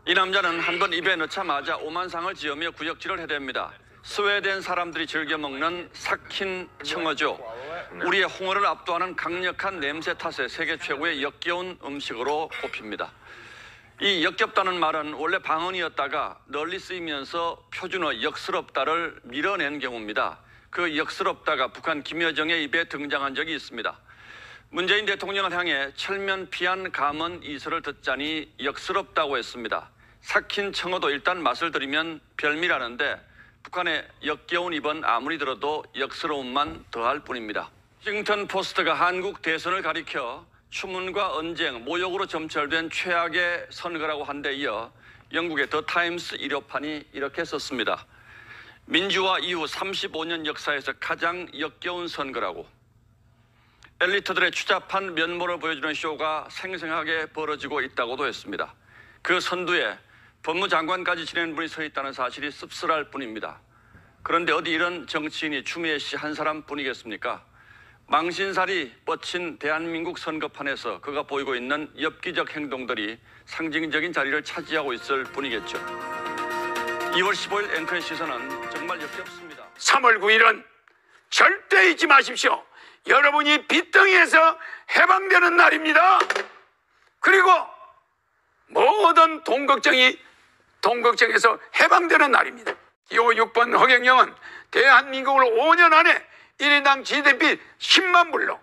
이 남자는 한 번 입에 넣자마자 오만상을 지으며 구역질을 해댑니다. 스웨덴 사람들이 즐겨 먹는 삭힌 청어죠. 우리의 홍어를 압도하는 강력한 냄새 탓에 세계 최고의 역겨운 음식으로 꼽힙니다. 이 역겹다는 말은 원래 방언이었다가 널리 쓰이면서 표준어 역스럽다를 밀어낸 경우입니다. 그 역스럽다가 북한 김여정의 입에 등장한 적이 있습니다. 문재인 대통령을 향해 철면 피한 감언 이설을 듣자니 역스럽다고 했습니다. 삭힌 청어도 일단 맛을 들이면 별미라는데 북한의 역겨운 입은 아무리 들어도 역스러움만 더할 뿐입니다. 워싱턴 포스트가 한국 대선을 가리켜 추문과 언쟁, 모욕으로 점철된 최악의 선거라고 한 데 이어 영국의 더 타임스 일요판이 이렇게 썼습니다. 민주화 이후 35년 역사에서 가장 역겨운 선거라고. 엘리트들의 추잡한 면모를 보여주는 쇼가 생생하게 벌어지고 있다고도 했습니다. 그 선두에 법무장관까지 지낸 분이 서 있다는 사실이 씁쓸할 뿐입니다. 그런데 어디 이런 정치인이 추미애 씨 한 사람뿐이겠습니까? 망신살이 뻗친 대한민국 선거판에서 그가 보이고 있는 엽기적 행동들이 상징적인 자리를 차지하고 있을 뿐이겠죠. 2월 15일 앵커의 시선은 정말 역겹습니다. 3월 9일은 절대 잊지 마십시오. 여러분이 빚덩이에서 해방되는 날입니다. 그리고 모든 동걱정에서 해방되는 날입니다. 2호 6번 허경영은 대한민국을 5년 안에 1인당 GDP 10만 불로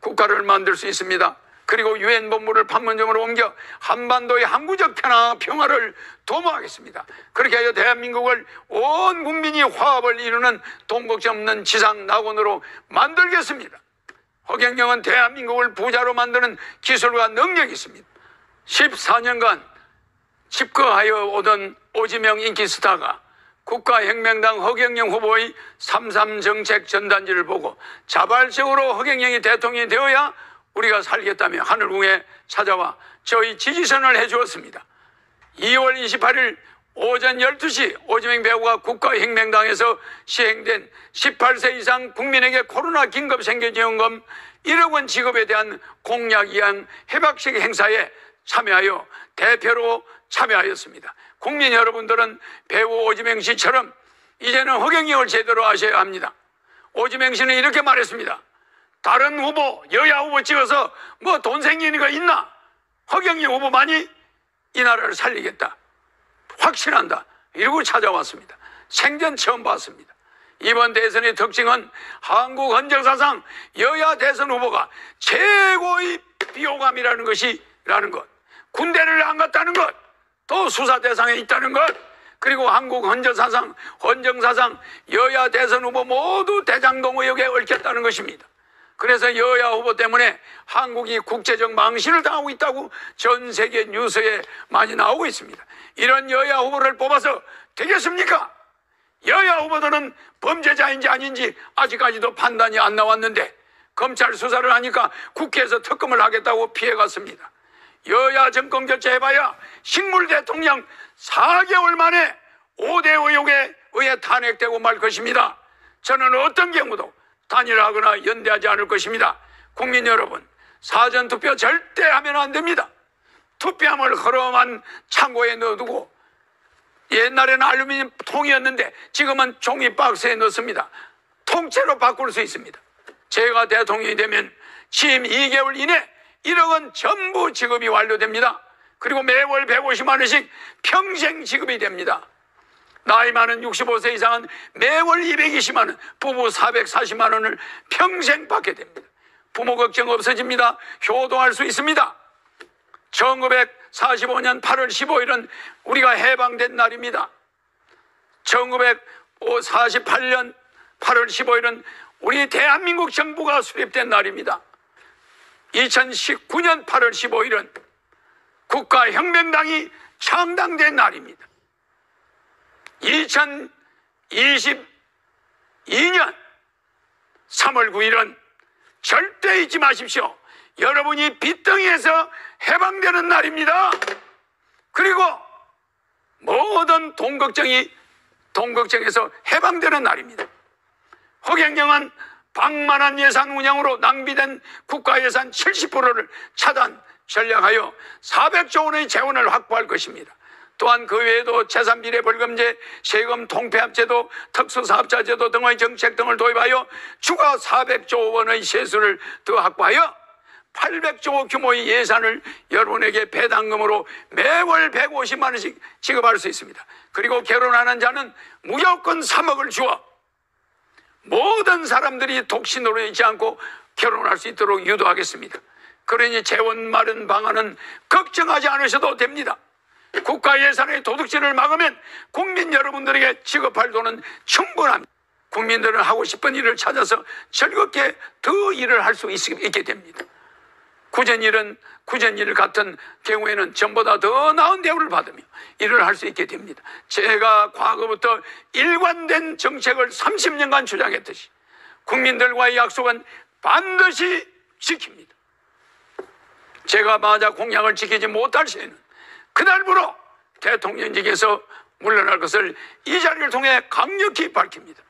국가를 만들 수 있습니다. 그리고 유엔 본부를 판문점으로 옮겨 한반도의 항구적 평화를 도모하겠습니다. 그렇게 하여 대한민국을 온 국민이 화합을 이루는 동걱정 없는 지상 낙원으로 만들겠습니다. 허경영은 대한민국을 부자로 만드는 기술과 능력이 있습니다. 14년간 집거하여 오던 오지명 인기 스타가 국가혁명당 허경영 후보의 3.3 정책 전단지를 보고 자발적으로 허경영이 대통령이 되어야 우리가 살겠다며 하늘궁에 찾아와 저희 지지선을 해주었습니다. 2월 28일 오전 12시 오지명 배우가 국가혁명당에서 시행된 18세 이상 국민에게 코로나 긴급생계지원금 1억 원 지급에 대한 공약 이행 해박식 행사에 참여하여 대표로 참여하였습니다. 국민 여러분들은 배우 오지명 씨처럼 이제는 허경영을 제대로 아셔야 합니다. 오지명 씨는 이렇게 말했습니다. 다른 후보, 여야 후보 찍어서 뭐 돈 생기는 거 있나? 허경영 후보만이 이 나라를 살리겠다. 확신한다. 이러고 찾아왔습니다. 생전 처음 봤습니다. 이번 대선의 특징은 한국 헌정사상 여야 대선 후보가 최고의 비호감이라는 것. 군대를 안 갔다는 것. 또 수사 대상에 있다는 것. 그리고 한국 헌정사상 여야 대선 후보 모두 대장동 의혹에 얽혔다는 것입니다. 그래서 여야 후보 때문에 한국이 국제적 망신을 당하고 있다고 전 세계 뉴스에 많이 나오고 있습니다. 이런 여야 후보를 뽑아서 되겠습니까? 여야 후보들은 범죄자인지 아닌지 아직까지도 판단이 안 나왔는데 검찰 수사를 하니까 국회에서 특검을 하겠다고 피해갔습니다. 여야 정권 교체해봐야 식물 대통령 4개월 만에 5대 의혹에 의해 탄핵되고 말 것입니다. 저는 어떤 경우도 단일화하거나 연대하지 않을 것입니다. 국민 여러분, 사전투표 절대 하면 안 됩니다. 투표함을 허름한 창고에 넣어두고 옛날에는 알루미늄 통이었는데 지금은 종이 박스에 넣습니다. 통째로 바꿀 수 있습니다. 제가 대통령이 되면 취임 2개월 이내 1억 원 전부 지급이 완료됩니다. 그리고 매월 150만 원씩 평생 지급이 됩니다. 나이 많은 65세 이상은 매월 220만 원, 부부 440만 원을 평생 받게 됩니다. 부모 걱정 없어집니다. 효도할 수 있습니다. 1945년 8월 15일은 우리가 해방된 날입니다. 1948년 8월 15일은 우리 대한민국 정부가 수립된 날입니다. 2019년 8월 15일은 국가혁명당이 창당된 날입니다. 2022년 3월 9일은 절대 잊지 마십시오. 여러분이 빚덩이에서 해방되는 날입니다. 그리고 모든 동걱정에서 해방되는 날입니다. 허경영은 방만한 예산 운영으로 낭비된 국가 예산 70%를 차단, 전략하여 400조 원의 재원을 확보할 것입니다. 또한 그 외에도 재산비례벌금제, 세금 통폐합제도, 특수사업자제도 등의 정책 등을 도입하여 추가 400조 원의 세수를 더 확보하여 800조 규모의 예산을 여러분에게 배당금으로 매월 150만 원씩 지급할 수 있습니다. 그리고 결혼하는 자는 무조건 3억을 주어 모든 사람들이 독신으로 있지 않고 결혼할 수 있도록 유도하겠습니다. 그러니 재원 마련 방안은 걱정하지 않으셔도 됩니다. 국가 예산의 도둑질을 막으면 국민 여러분들에게 지급할 돈은 충분합니다. 국민들은 하고 싶은 일을 찾아서 즐겁게 더 일을 할 수 있게 됩니다. 구전일 같은 경우에는 전보다 더 나은 대우를 받으며 일을 할 수 있게 됩니다. 제가 과거부터 일관된 정책을 30년간 주장했듯이 국민들과의 약속은 반드시 지킵니다. 제가 만약 공약을 지키지 못할 시에는 그날부로 대통령직에서 물러날 것을 이 자리를 통해 강력히 밝힙니다.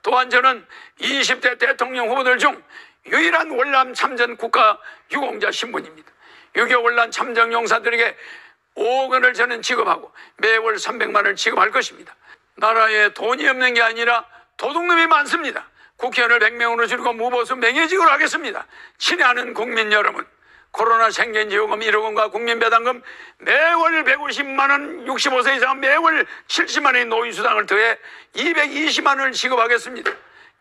또한 저는 20대 대통령 후보들 중 유일한 월남 참전 국가 유공자 신분입니다. 6.25 월남 참전 용사들에게 5억 원을 저는 지급하고 매월 300만 원을 지급할 것입니다. 나라에 돈이 없는 게 아니라 도둑놈이 많습니다. 국회의원을 100명으로 줄이고 무보수 명예직으로 하겠습니다. 친애하는 국민 여러분, 코로나 생계지원금 1억 원과 국민배당금 매월 150만 원, 65세 이상 매월 70만 원의 노인수당을 더해 220만 원을 지급하겠습니다.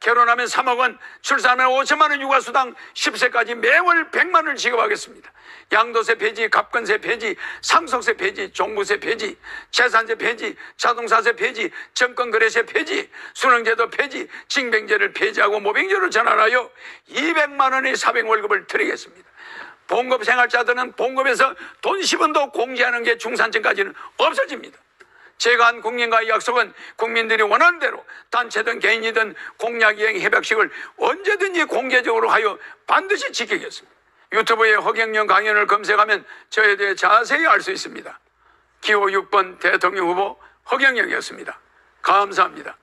결혼하면 3억 원, 출산하면 5천만 원 육아수당 10세까지 매월 100만 원을 지급하겠습니다. 양도세 폐지, 갑근세 폐지, 상속세 폐지, 종부세 폐지, 재산세 폐지, 자동차세 폐지, 정권거래세 폐지, 수능제도 폐지, 징병제를 폐지하고 모병제를 전환하여 200만 원의 사병월급을 드리겠습니다. 봉급생활자들은 봉급에서 돈 10원도 공제하는 게 중산층까지는 없어집니다. 제가 한 국민과의 약속은 국민들이 원하는 대로 단체든 개인이든 공약이행 협약식을 언제든지 공개적으로 하여 반드시 지키겠습니다. 유튜브에 허경영 강연을 검색하면 저에 대해 자세히 알 수 있습니다. 기호 6번 대통령 후보 허경영이었습니다. 감사합니다.